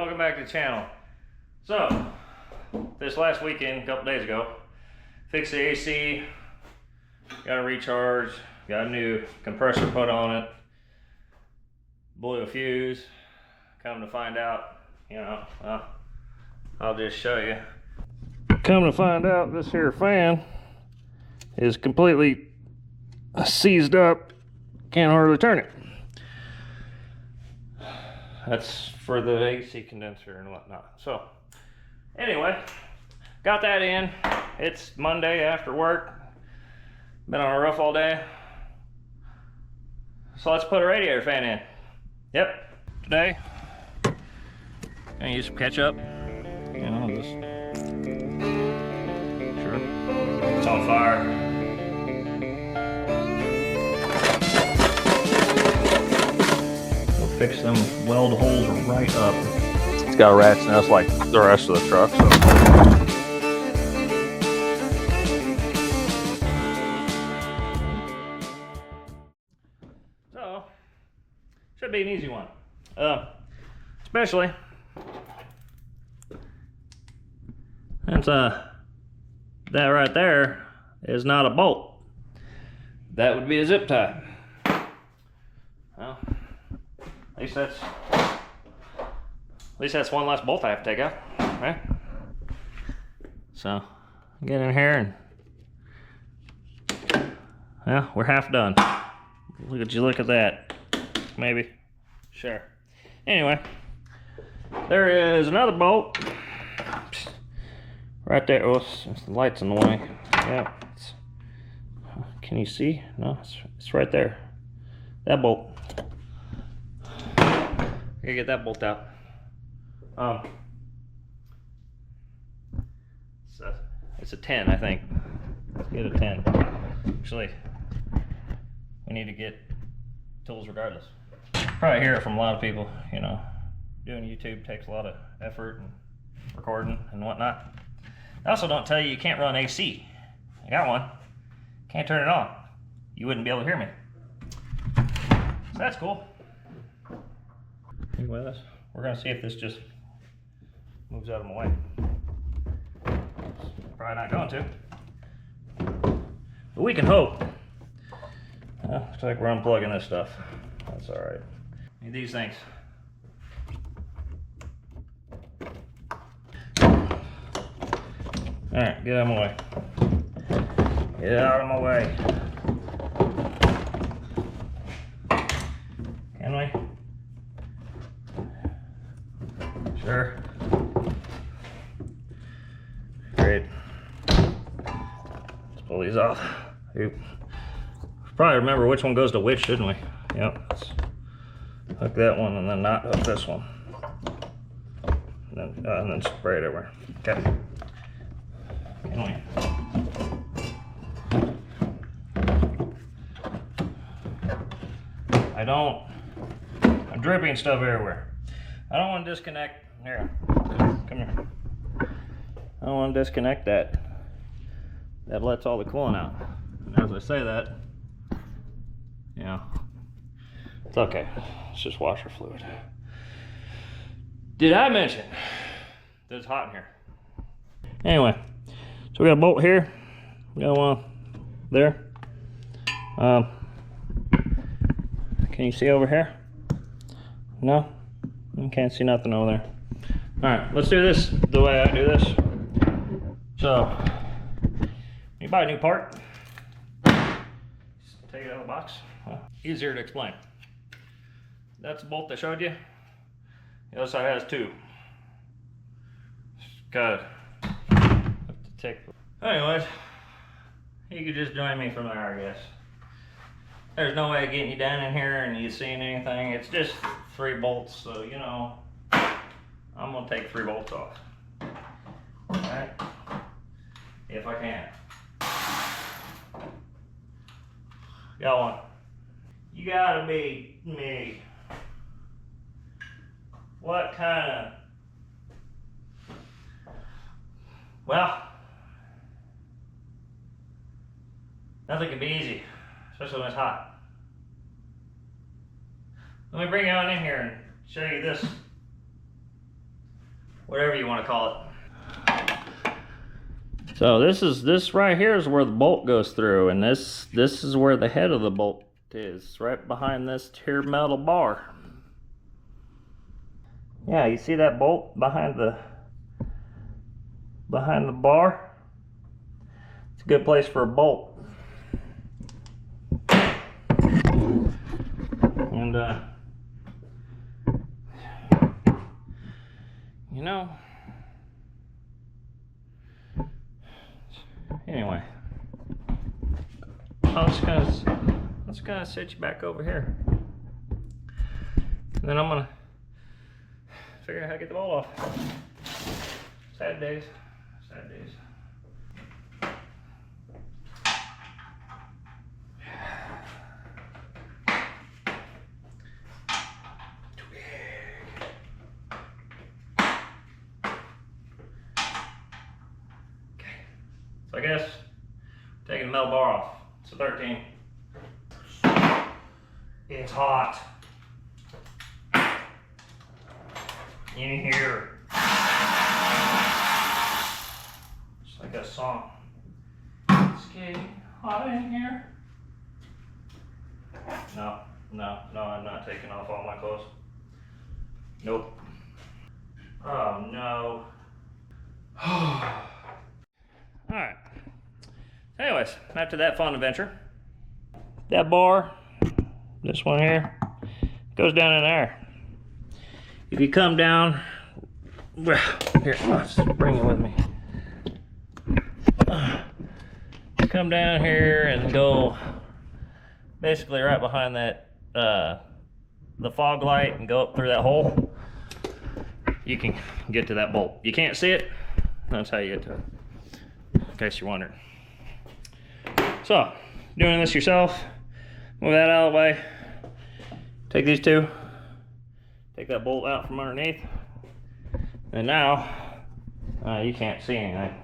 welcome back to the channel. So, this last weekend, a couple days ago, fixed the AC, got a recharge, got a new compressor put on it, blew a fuse. Come to find out, I'll just show you. Come to find out, this here fan is completely seized up, can't hardly turn it. That's for the AC condenser and whatnot. So, anyway, got that in. It's Monday after work. Been on a roof all day. So let's put a radiator fan in. Yep. Today, gonna use some ketchup. Just sure. It's on fire. Fix them weld holes right up. It's got a rat's nest like the rest of the truck, so should be an easy one. Especially since that right there is not a bolt. That would be a zip tie. Well, at least that's one less bolt I have to take out, right? So, get in here and, well, we're half done. Look at that. Maybe. Sure. Anyway, there is another bolt right there. Oh, the light's in the way. Yeah. Can you see? No, it's right there. That bolt. Gotta get that bolt out. It's a 10, I think. Let's get a 10. Actually, we need to get tools regardless. Probably hear it from a lot of people, doing YouTube takes a lot of effort and recording and whatnot. They also don't tell you you can't run AC. I got one. Can't turn it on. You wouldn't be able to hear me. So that's cool. With us. We're going to see if this just moves out of my way. Probably not going to. But we can hope. Looks like we're unplugging this stuff. That's alright. Need these things. Alright, get out of my way. Get out of my way. Can we? Sure. Great. Let's pull these off. Oop. Probably remember which one goes to which, shouldn't we? Yep. Let's hook that one and then not hook this one. And then spray it everywhere. Okay. Can we? I'm dripping stuff everywhere. I don't want to disconnect. Here, come here. I don't want to disconnect that. That lets all the coolant out. And as I say that, it's okay. It's just washer fluid. Did I mention that it's hot in here? Anyway, so we got a bolt here. We got one there. Can you see over here? No? You can't see nothing over there. Alright, let's do this the way I do this. So, you buy a new part, take it out of the box. Well, easier to explain. That's the bolt I showed you. The other side has two. Gotta have to take. Anyways, you could just join me from there, I guess. There's no way of getting you down in here and you seeing anything. It's just 3 bolts, so I'm gonna take 3 bolts off. Alright? If I can. Got one. You gotta be me. What kind of... Well, nothing can be easy, especially when it's hot. Let me bring you on in here and show you this whatever you want to call it. So this right here is where the bolt goes through, and this is where the head of the bolt is, right behind this here metal bar. Yeah, you see that bolt behind the bar? It's a good place for a bolt. And you know, anyway, I'm just gonna set you back over here, and then I'm gonna figure out how to get the bolt off. Sad days, sad days. So I guess taking the metal bar off. It's a 13. It's hot. In here. Just like that song. It's getting hot in here. No, I'm not taking off all my clothes. Nope. Oh no. Alright. Anyways, after that fun adventure, that bar, this one here, goes down in there. If you come down, here, let's bring it with me. Come down here and go basically right behind that, the fog light, and go up through that hole. You can get to that bolt. You can't see it, that's how you get to it. In case you're wondering. So, doing this yourself, move that out of the way. Take these two, take that bolt out from underneath, and now you can't see anything.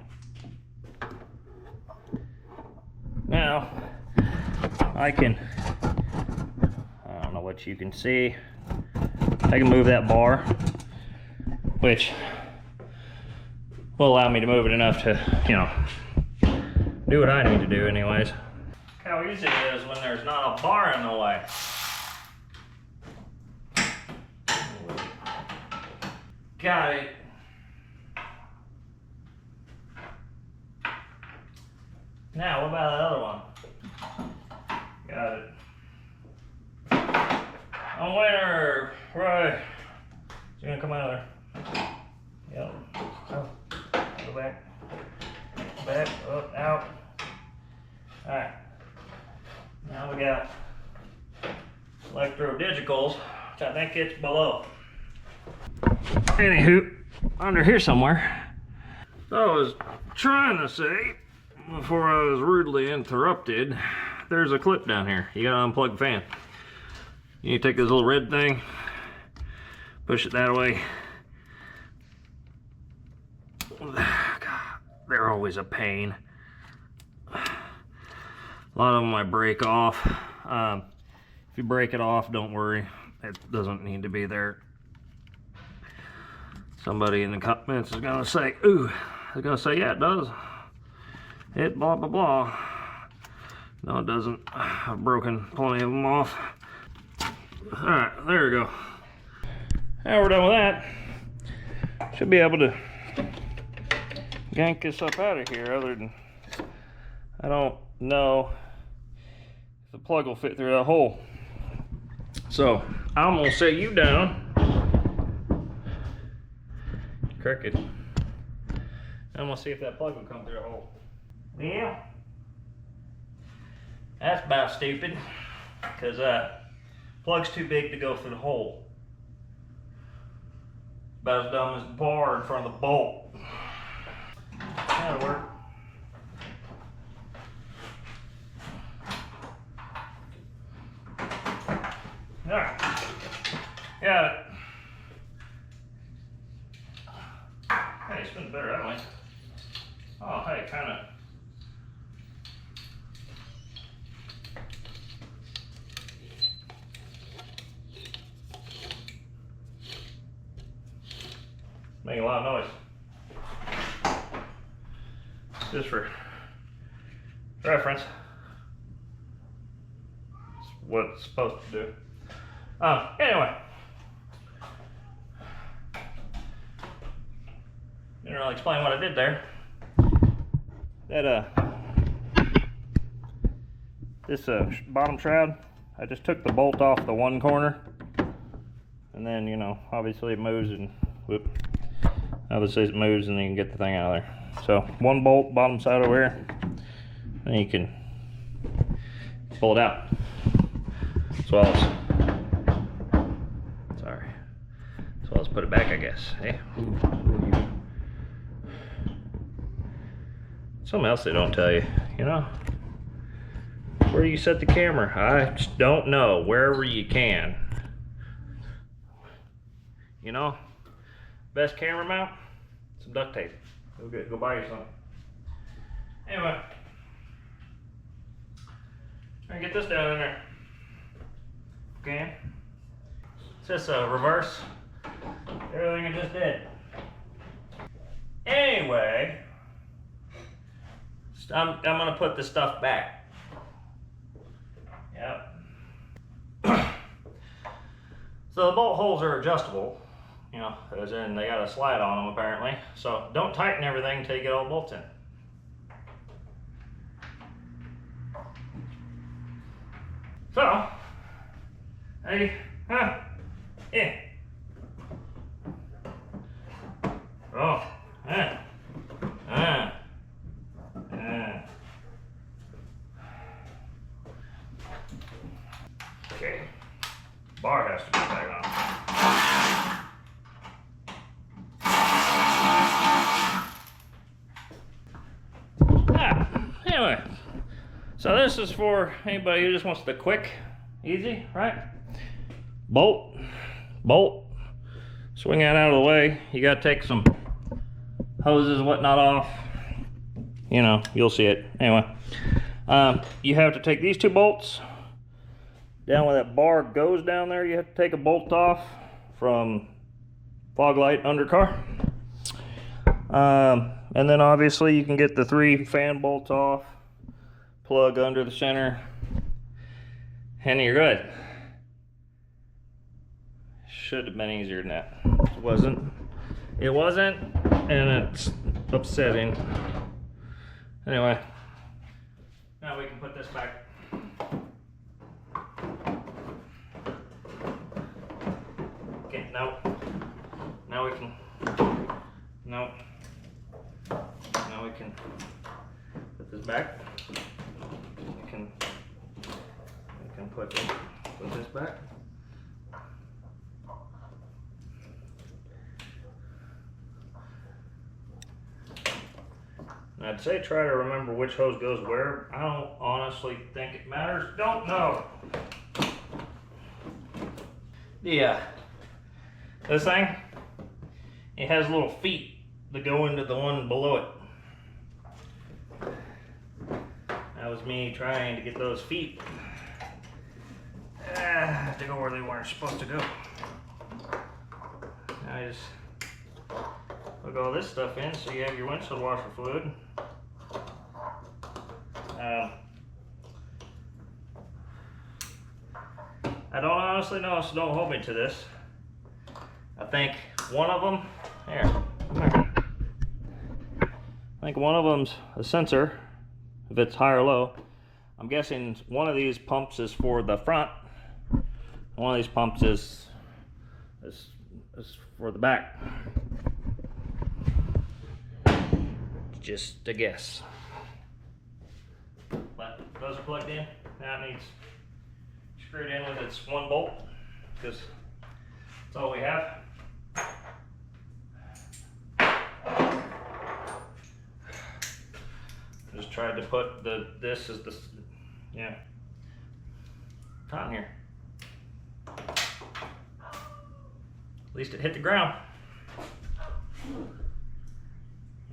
Now I don't know what you can see. I can move that bar, which will allow me to move it enough to, you know, do what I need to do anyways. Look how easy it is when there's not a bar in the way. Got it. Now, what about that other one? Got it. I'm winner. Right. It's gonna come out of there. Yep. Oh. Go back. Back. Up. Out. Alright. Now we got electrodigicals, which I think it's below. Anywho, under here somewhere. I was trying to say, before I was rudely interrupted, there's a clip down here. You gotta unplug the fan. You need to take this little red thing, push it that way. God, they're always a pain. A lot of them I break off. If you break it off, don't worry. It doesn't need to be there. Somebody in the comments is gonna say, ooh, they're gonna say, yeah, it does. It blah, blah, blah. No, it doesn't. I've broken plenty of them off. All right, there we go. Now we're done with that. Should be able to yank this up out of here, other than, I don't know if the plug will fit through that hole. So I'm gonna set you down. Crooked. I'm gonna see if that plug will come through the hole. Yeah. That's about stupid, because plug's too big to go through the hole. About as dumb as the bar in front of the bolt. That'll work. Alright. Got it. Hey, it's been better that way. Oh, hey, kind of. making a lot of noise. Just for reference. It's what it's supposed to do. Anyway. Didn't really explain what I did there. That this bottom shroud, I just took the bolt off the one corner, and then, you know, obviously it moves and whoop. Obviously it moves and you can get the thing out of there. So one bolt, bottom side over here, and you can pull it out. As well as, sorry, as well as put it back, I guess. Hey. Something else they don't tell you, you know? Where do you set the camera? I just don't know. Wherever you can. You know? Best camera mount? Some duct tape. Go buy you some. Anyway. I'm gonna get this down in there. Okay. It's just a reverse. Everything I just did. Anyway. I'm gonna put the stuff back. Yep. So the bolt holes are adjustable, you know, as in they got a slide on them apparently. So don't tighten everything until you get all the bolts in. So, hey, yeah. Oh, okay, bar has to be back on. Anyway, so this is for anybody who just wants the quick, easy, right? Bolt, swing that out of the way. You gotta take some hoses and whatnot off. You know, you'll see it. Anyway, you have to take these two bolts. Down where that bar goes down there, you have to take a bolt off from fog light undercar. And then obviously you can get the 3 fan bolts off, plug under the center, and you're good. Should have been easier than that. It wasn't, and it's upsetting. Anyway, now we can put this back. Okay, no. Now we can, no. Now we can put this back. We can put this back. I'd say try to remember which hose goes where. I don't honestly think it matters. Don't know. Yeah. This thing, it has little feet that go into the one below it. That was me trying to get those feet to go where they weren't supposed to go. I just plug all this stuff in so you have your windshield washer fluid. I don't honestly know, so don't hold me to this. I think one of them, I think one of them's a sensor, if it's high or low. I'm guessing one of these pumps is for the front. One of these pumps is for the back. Just a guess. But those are plugged in. Now it needs screwed in with its one bolt, because that's all we have. Just tried to put this is the, yeah, on here. At least it hit the ground.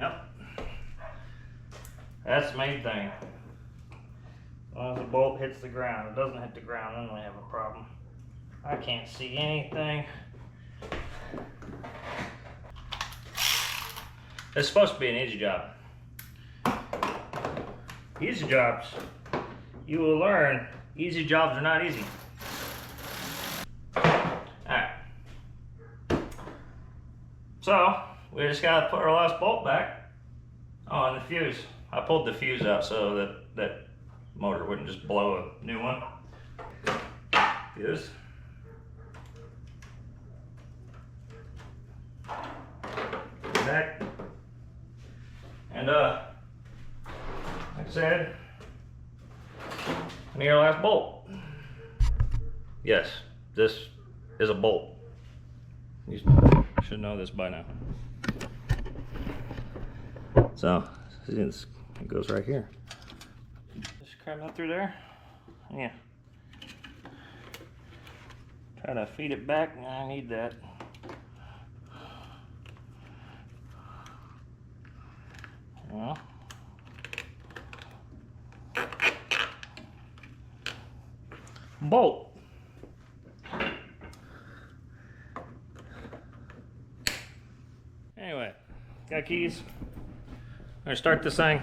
Yep. That's the main thing. As long as the bolt hits the ground, it doesn't hit the ground, then we have a problem. I can't see anything. It's supposed to be an easy job. Easy jobs, you will learn easy jobs are not easy. Alright. So, we just gotta put our last bolt back on the fuse. I pulled the fuse out so that motor wouldn't just blow a new one. Fuse. Back. And like I said, I need our last bolt. Yes, this is a bolt. You should know this by now. So, it goes right here. Just cram that through there. Yeah. Try to feed it back. I need that. Well. Bolt. Anyway, got keys. I'm gonna start this thing.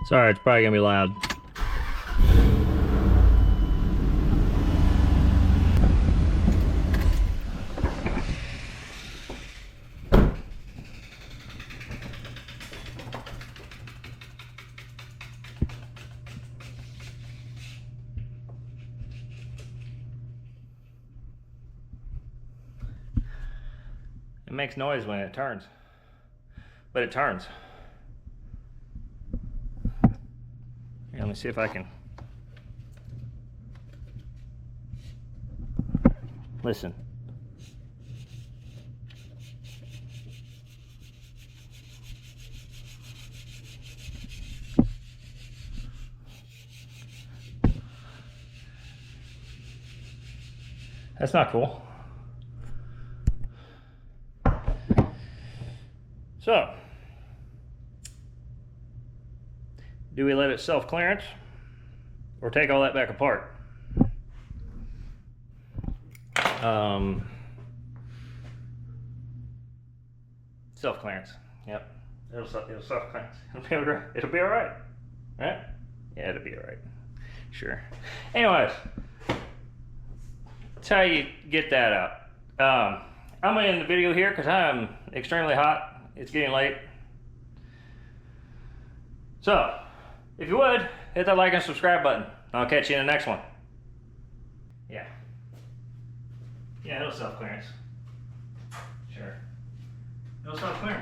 Sorry, it's probably gonna be loud. It makes noise when it turns, but it turns. Here, let me see if I can listen. That's not cool. So, do we let it self-clearance or take all that back apart? Self-clearance. Yep. It'll self-clearance. It'll be all right. Right? Yeah, it'll be all right. Sure. Anyways, that's how you get that out. I'm gonna end the video here because I'm extremely hot. It's getting late. So, if you would, hit that like and subscribe button. I'll catch you in the next one. Yeah. Yeah, it'll self-clearance. Sure. It'll self-clearance.